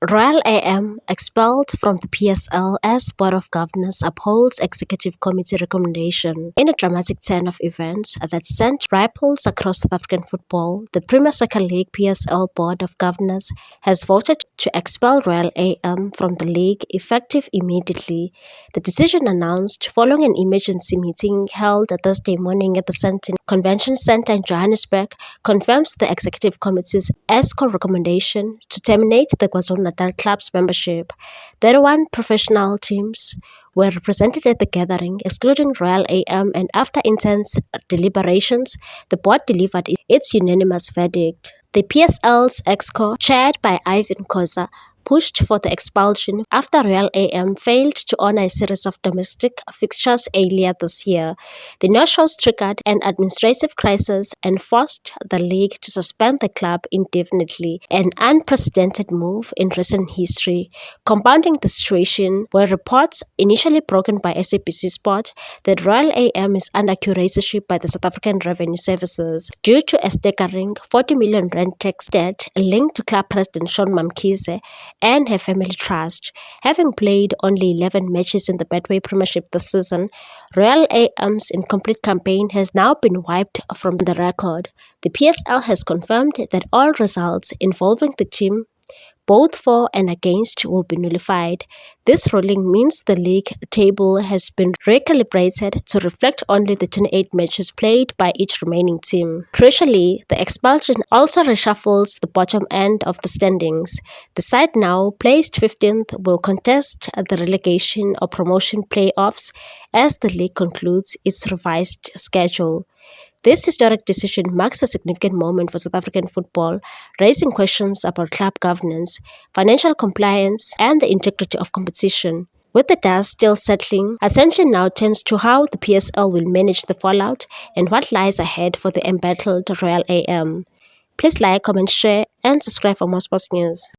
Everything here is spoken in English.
Royal AM expelled from the PSL as Board of Governors upholds Executive Committee recommendation. In a dramatic turn of events that sent ripples across South African football, the Premier Soccer League PSL Board of Governors has voted to expel Royal AM from the league effective immediately. The decision, announced following an emergency meeting held Thursday morning at the Sandton Convention Centre in Johannesburg, confirms the Executive Committee's ESCO recommendation to terminate the KwaZulu-Natal club's membership. 31 professional teams were represented at the gathering, excluding Royal AM, and after intense deliberations, the board delivered its unanimous verdict. The PSL's EXCO, chaired by Ivan Khoza, pushed for the expulsion after Royal AM failed to honor a series of domestic fixtures earlier this year. The no-shows triggered an administrative crisis and forced the league to suspend the club indefinitely, an unprecedented move in recent history. Compounding the situation were reports initially broken by SABC Sport that Royal AM is under curatorship by the South African Revenue Services due to a staggering 40 million rand tax debt linked to club president Sean Mamkhize and her family trust. Having played only 11 matches in the Betway Premiership this season, Royal AM's incomplete campaign has now been wiped from the record. The PSL has confirmed that all results involving the team, both for and against, will be nullified. This ruling means the league table has been recalibrated to reflect only the 28 matches played by each remaining team. Crucially, the expulsion also reshuffles the bottom end of the standings. The side now placed 15th will contest the relegation or promotion playoffs as the league concludes its revised schedule. This historic decision marks a significant moment for South African football, raising questions about club governance, financial compliance, and the integrity of competition. With the dust still settling, attention now turns to how the PSL will manage the fallout and what lies ahead for the embattled Royal AM. Please like, comment, share, and subscribe for more sports news.